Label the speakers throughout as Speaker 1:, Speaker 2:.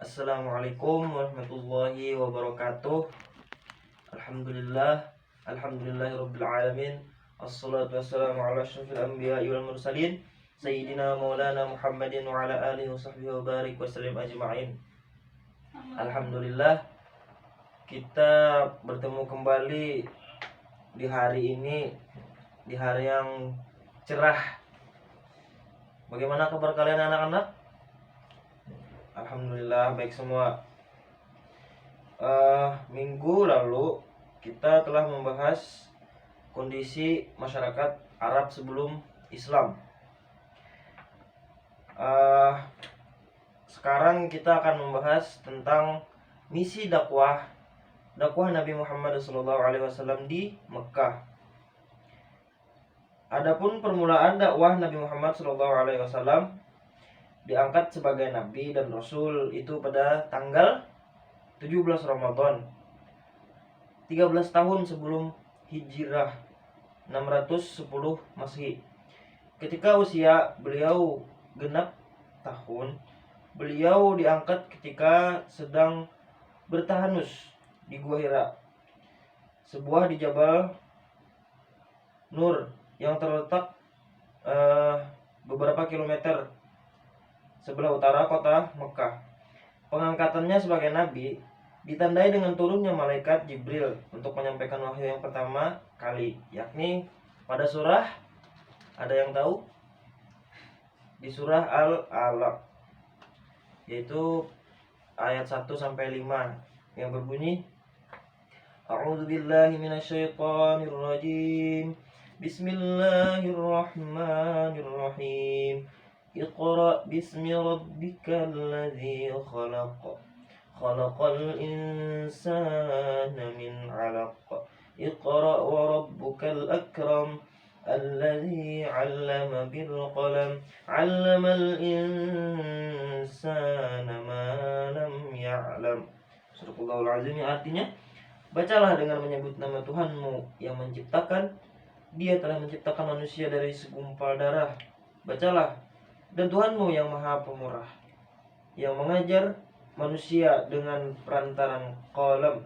Speaker 1: Assalamualaikum warahmatullahi wabarakatuh. Alhamdulillahirabbil alamin. Assalatu wassalamu ala asyrofil anbiya'i wal mursalin sayyidina maulana Muhammadin wa ala alihi wa sahbihi wa barik wa sallim ajma'in. Alhamdulillah, kita bertemu kembali di hari ini, di hari yang cerah. Bagaimana kabar kalian anak-anak? Alhamdulillah baik semua. Minggu lalu kita telah membahas kondisi masyarakat Arab sebelum Islam. Sekarang kita akan membahas tentang misi dakwah Nabi Muhammad SAW di Mekah. Adapun permulaan dakwah Nabi Muhammad SAW diangkat sebagai nabi dan rasul itu pada tanggal 17 Ramadan 13 tahun sebelum Hijrah 610 Masehi. Ketika usia beliau genap tahun, beliau diangkat ketika sedang bertahanus di Gua Hira, sebuah di Jabal Nur yang terletak beberapa kilometer sebelah utara kota Mekah. Pengangkatannya sebagai nabi ditandai dengan turunnya malaikat Jibril untuk menyampaikan wahyu yang pertama kali, yakni pada surah, ada yang tahu? Di surah Al-Alaq, yaitu ayat 1 sampai 5 yang berbunyi, A'udzubillahi minasyaitonirrajim. Bismillahirrahmanirrahim. Iqra bismi rabbikal ladzi khalaq. Khalaqal insana min 'alaq. Iqra wa rabbukal akram. Alladzi 'allama bil qalam. 'Allamal insana ma lam ya'lam. Surahul Azim, yang artinya, bacalah dengan menyebut nama Tuhanmu yang menciptakan. Dia telah menciptakan manusia dari segumpal darah. Bacalah, dan Tuhanmu yang maha pemurah, yang mengajar manusia dengan perantaran qalam.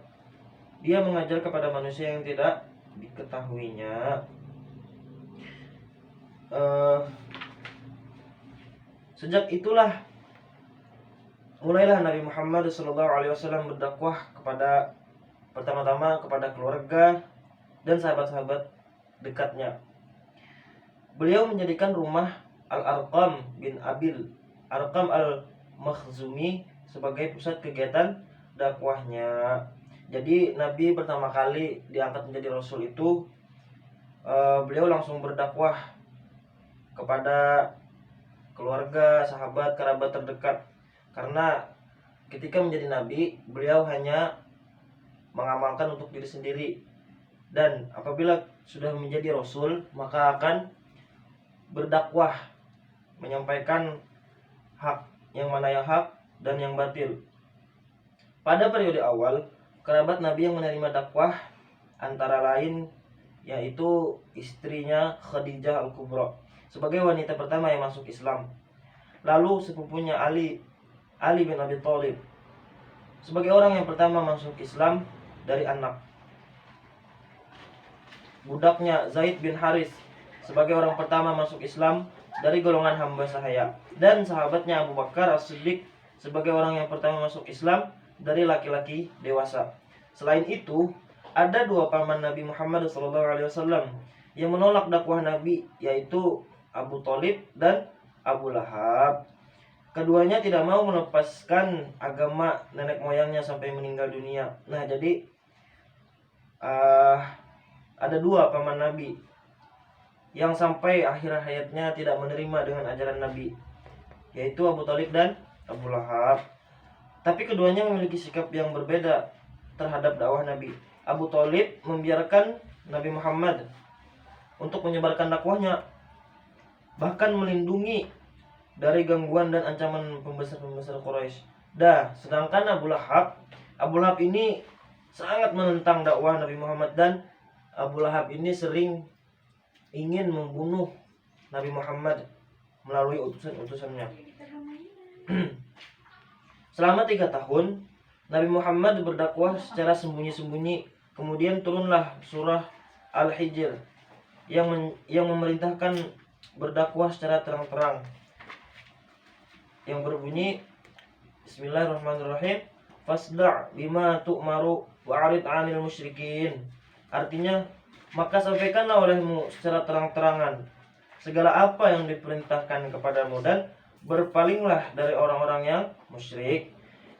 Speaker 1: Dia mengajar kepada manusia yang tidak diketahuinya. Sejak itulah mulailah Nabi Muhammad SAW berdakwah kepada, pertama-tama kepada keluarga dan sahabat-sahabat dekatnya. Beliau menjadikan rumah Al-Arqam bin Abil Arqam Al-Makhzumi sebagai pusat kegiatan dakwahnya. Jadi Nabi pertama kali diangkat menjadi Rasul itu, beliau langsung berdakwah kepada keluarga, sahabat, kerabat terdekat. Karena ketika menjadi Nabi, beliau hanya mengamalkan untuk diri sendiri. Dan apabila sudah menjadi Rasul, maka akan berdakwah, menyampaikan hak, yang mana yang hak dan yang batil. Pada periode awal, kerabat Nabi yang menerima dakwah antara lain yaitu istrinya Khadijah Al-Kubra sebagai wanita pertama yang masuk Islam. Lalu sepupunya Ali bin Abi Thalib sebagai orang yang pertama masuk Islam dari anak. Budaknya Zaid bin Haris sebagai orang pertama masuk Islam dari golongan hamba sahaya, dan sahabatnya Abu Bakar As-Siddiq sebagai orang yang pertama masuk Islam dari laki-laki dewasa. Selain itu, ada dua paman Nabi Muhammad SAW yang menolak dakwah Nabi, yaitu Abu Thalib dan Abu Lahab. Keduanya tidak mau melepaskan agama nenek moyangnya sampai meninggal dunia. Nah, jadi ada dua paman Nabi yang sampai akhir hayatnya tidak menerima dengan ajaran Nabi, yaitu Abu Thalib dan Abu Lahab. Tapi keduanya memiliki sikap yang berbeda terhadap dakwah Nabi. Abu Thalib membiarkan Nabi Muhammad untuk menyebarkan dakwahnya, bahkan melindungi dari gangguan dan ancaman pembesar-pembesar Quraisy. Sedangkan Abu Lahab ini sangat menentang dakwah Nabi Muhammad, dan Abu Lahab ini sering ingin membunuh Nabi Muhammad melalui utusan-utusannya. Selama 3 tahun Nabi Muhammad berdakwah secara sembunyi-sembunyi. Kemudian turunlah surah Al-Hijr yang memerintahkan berdakwah secara terang-terang, yang berbunyi Bismillahirrahmanirrahim, fasda' bima tu'maru wa'arid 'anil musyrikin. Artinya, maka sampaikanlah olehmu secara terang-terangan segala apa yang diperintahkan kepadamu dan berpalinglah dari orang-orang yang musyrik.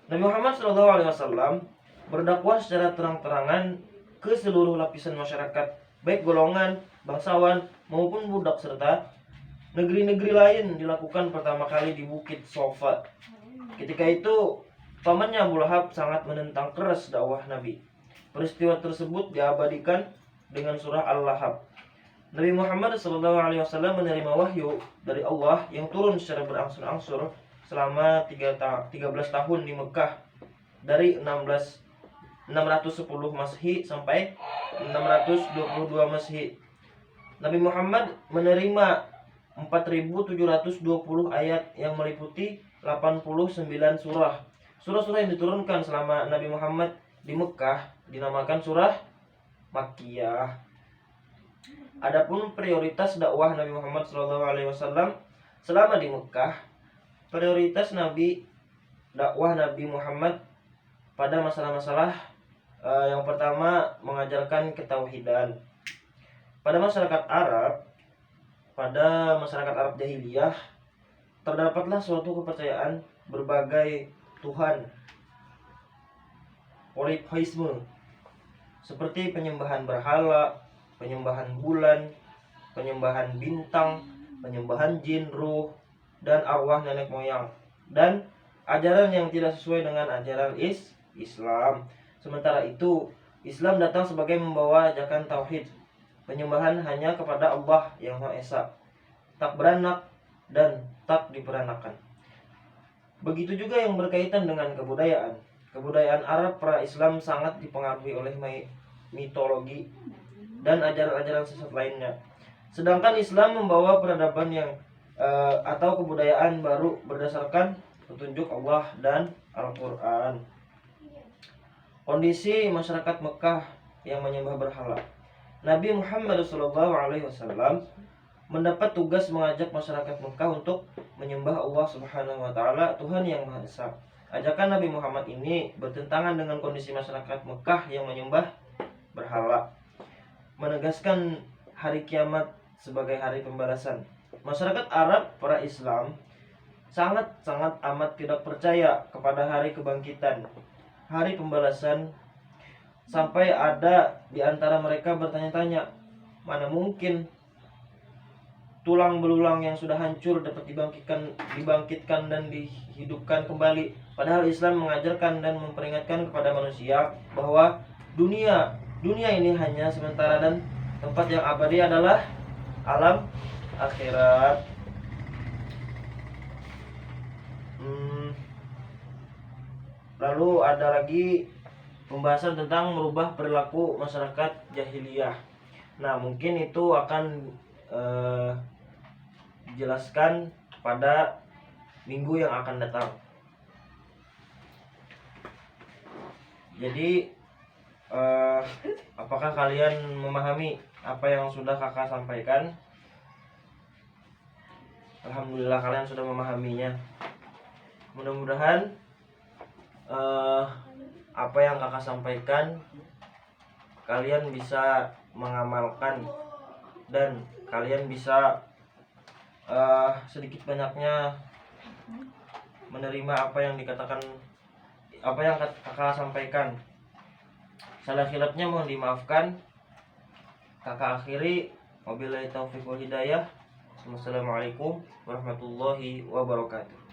Speaker 1: Nabi Muhammad SAW berdakwah secara terang-terangan ke seluruh lapisan masyarakat, baik golongan, bangsawan maupun budak, serta negeri-negeri lain dilakukan pertama kali di Bukit Sofa. Ketika itu pamannya Abu Lahab sangat menentang keras dakwah Nabi. Peristiwa tersebut diabadikan dengan surah Al-Lahab. Nabi Muhammad SAW menerima wahyu dari Allah yang turun secara berangsur-angsur selama 13 tahun di Mekah, dari 610 Masehi sampai 622 Masehi. Nabi Muhammad menerima 4.720 ayat yang meliputi 89 surah. Surah-surah yang diturunkan selama Nabi Muhammad di Mekah dinamakan surah Makkiyah. Adapun prioritas dakwah Nabi Muhammad SAW selama di Mekah, prioritas dakwah Nabi Muhammad pada masalah-masalah yang pertama mengajarkan ketauhidan. Pada masyarakat Arab jahiliyah terdapatlah suatu kepercayaan berbagai Tuhan, polytheisme, seperti penyembahan berhala, penyembahan bulan, penyembahan bintang, penyembahan jin, ruh, dan arwah nenek moyang, dan ajaran yang tidak sesuai dengan ajaran Islam. Sementara itu, Islam datang sebagai membawa ajakan tauhid, penyembahan hanya kepada Allah yang Maha Esa, tak beranak dan tak diperanakan. Begitu juga yang berkaitan dengan kebudayaan. Kebudayaan Arab pra-Islam sangat dipengaruhi oleh mitologi dan ajaran-ajaran sesat lainnya. Sedangkan Islam membawa peradaban atau kebudayaan baru berdasarkan petunjuk Allah dan Al-Quran. Kondisi masyarakat Mekah yang menyembah berhala. Nabi Muhammad SAW mendapat tugas mengajak masyarakat Mekah untuk menyembah Allah Subhanahu wa Ta'ala, Tuhan yang Maha Esa. Ajakan Nabi Muhammad ini bertentangan dengan kondisi masyarakat Mekah yang menyembah berhala, menegaskan hari kiamat sebagai hari pembalasan. Masyarakat Arab pra-Islam sangat amat tidak percaya kepada hari kebangkitan, hari pembalasan, sampai ada di antara mereka bertanya-tanya, mana mungkin tulang belulang yang sudah hancur dapat dibangkitkan dan dihidupkan kembali. Padahal Islam mengajarkan dan memperingatkan kepada manusia bahwa dunia ini hanya sementara dan tempat yang abadi adalah alam akhirat. Lalu ada lagi pembahasan tentang merubah perilaku masyarakat jahiliyah. Nah, mungkin itu akan dijelaskan pada minggu yang akan datang. Jadi apakah kalian memahami apa yang sudah kakak sampaikan? Alhamdulillah kalian sudah memahaminya. Mudah-mudahan apa yang kakak sampaikan kalian bisa mengamalkan dan kalian bisa sedikit banyaknya menerima apa yang kakak sampaikan. Salah khilafnya mohon dimaafkan. Kakak akhiri, wabillahi taufiq wal hidayah. Wassalamualaikum warahmatullahi wabarakatuh.